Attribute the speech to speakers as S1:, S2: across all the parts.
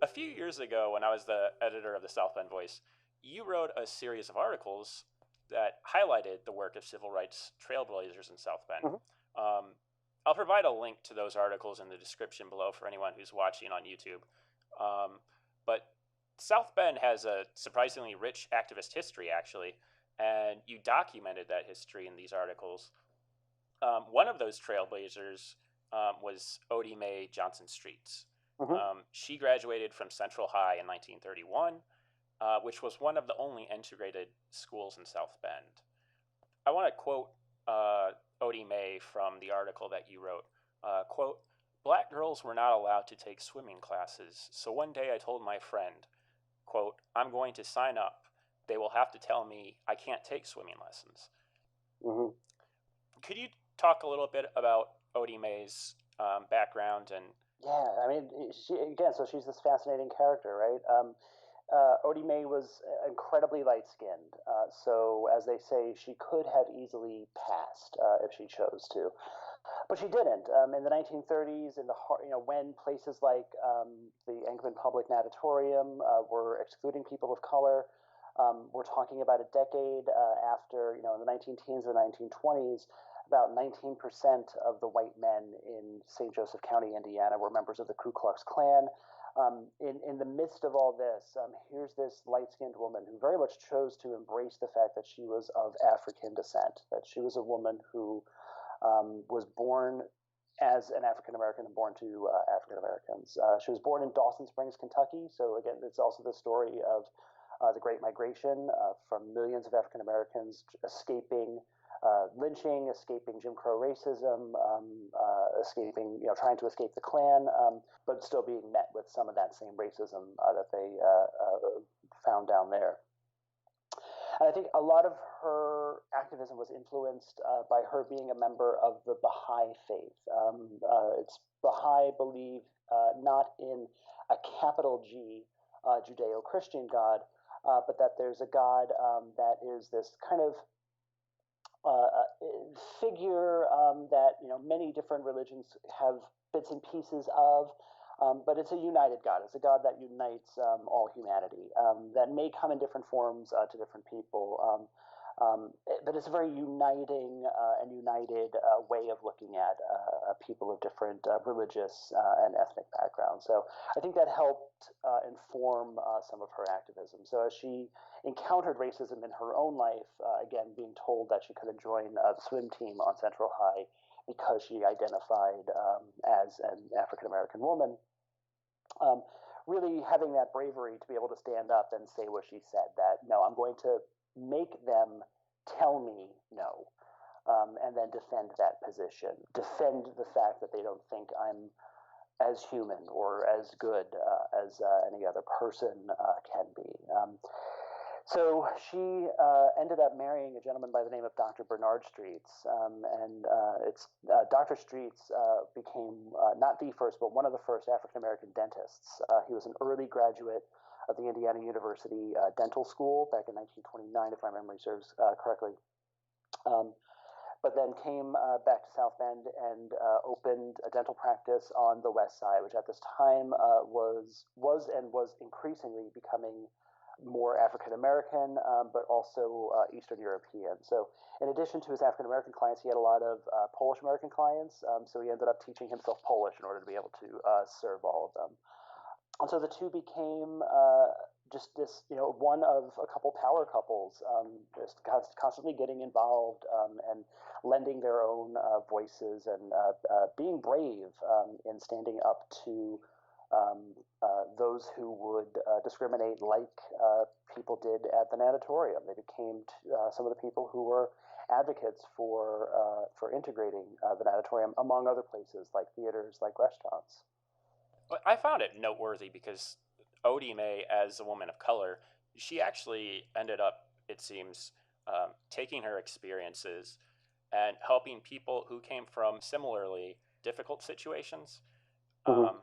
S1: a few years ago, when I was the editor of the South Bend Voice, you wrote a series of articles that highlighted the work of civil rights trailblazers in South Bend.
S2: Hmm.
S1: Um, I'll provide a link to those articles in the description below for anyone who's watching on YouTube. But South Bend has a surprisingly rich activist history, actually, and you documented that history in these articles. One of those trailblazers was Odie Mae Johnson Streets.
S2: Hmm.
S1: She graduated from Central High in 1931, which was one of the only integrated schools in South Bend. I want to quote Odie Mae from the article that you wrote. Quote, "Black girls were not allowed to take swimming classes, so one day I told my friend, quote, I'm going to sign up. They will have to tell me I can't take swimming lessons."
S2: Hmm.
S1: Could you talk a little bit about Odie Mae's background and
S2: Yeah, I mean, so she's this fascinating character, right? Odie Mae was incredibly light-skinned, so as they say, she could have easily passed if she chose to, but she didn't. In the 1930s, when places like the Anchorman Public Natatorium were excluding people of color, we're talking about a decade after, in the 19 teens and the 1920s, about 19% of the white men in St. Joseph County, Indiana, were members of the Ku Klux Klan. In the midst of all this, here's this light-skinned woman who very much chose to embrace the fact that she was of African descent, that she was a woman who was born as an African American and born to African Americans. She was born in Dawson Springs, Kentucky. So again, it's also the story of the Great Migration from millions of African Americans escaping lynching, escaping Jim Crow racism, escaping, trying to escape the Klan, but still being met with some of that same racism that they found down there. And I think a lot of her activism was influenced by her being a member of the Baha'i faith. It's Baha'i believe not in a capital G Judeo-Christian God, but that there's a God that is this kind of figure that many different religions have bits and pieces of, but it's a united God. It's a God that unites all humanity. That may come in different forms to different people, but it's a very uniting and united way of looking at people of different religious and ethnic backgrounds. So I think that helped inform some of her activism. So as she encountered racism in her own life, again, being told that she couldn't join the swim team on Central High because she identified as an African American woman, really having that bravery to be able to stand up and say what she said, that no, I'm going to make them tell me no, and then defend that position, defend the fact that they don't think I'm as human or as good as any other person can be. So she ended up marrying a gentleman by the name of Dr. Bernard Streets, and Dr. Streets became not the first, but one of the first African American dentists. He was an early graduate of the Indiana University Dental School back in 1929, if my memory serves correctly. But then came back to South Bend and opened a dental practice on the West Side, which at this time was increasingly becoming more African American, but also Eastern European. So, in addition to his African American clients, he had a lot of Polish American clients. So he ended up teaching himself Polish in order to be able to serve all of them. And so the two became just this, one of a couple power couples, just constantly getting involved and lending their own voices and being brave in standing up to those who would discriminate like people did at the natatorium. They became some of the people who were advocates for integrating the natatorium among other places like theaters, like restaurants.
S1: I found it noteworthy because Odie Mae, as a woman of color, she actually ended up, it seems, taking her experiences and helping people who came from similarly difficult situations.
S2: Mm-hmm.
S1: Um,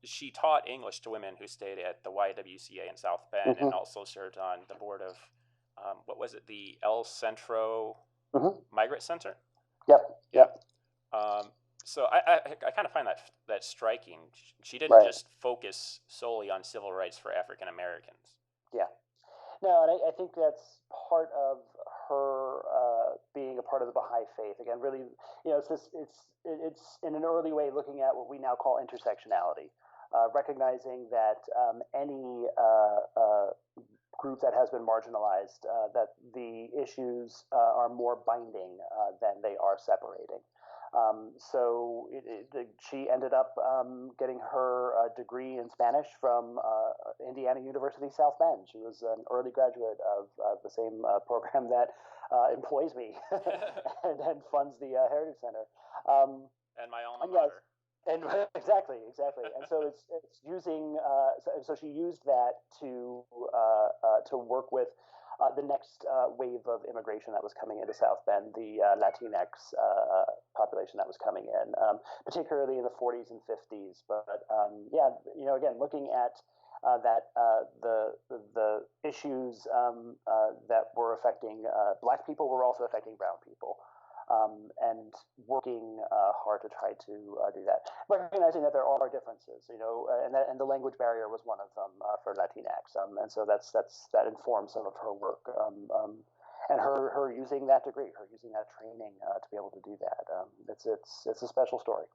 S1: she taught English to women who stayed at the YWCA in South Bend and
S2: Mm-hmm.
S1: also served on the board of, what was it, the El Centro
S2: Mm-hmm.
S1: Migrant Center?
S2: Yep.
S1: Yeah. Um, So I kind of find that striking. She didn't
S2: Right.
S1: just focus solely on civil rights for African Americans.
S2: Yeah. No, and I think that's part of her being a part of the Baha'i faith. Again, really, it's in an early way looking at what we now call intersectionality, recognizing that any group that has been marginalized, that the issues are more binding than they are separating. She ended up getting her degree in Spanish from Indiana University South Bend. She was an early graduate of the same program that employs me and funds the Heritage Center. Um,
S1: And my alma
S2: and yes,
S1: mater.
S2: and exactly. And so it's using so she used that to work with the next wave of immigration that was coming into South Bend, the Latinx population that was coming in, particularly in the 40s and 50s. But yeah, again, looking at the issues that were affecting Black people were also affecting Brown people. And working hard to try to do that, recognizing that there are differences, and the language barrier was one of them for Latinx, and so that informs some of her work, and her using that degree, her using that training to be able to do that. It's a special story.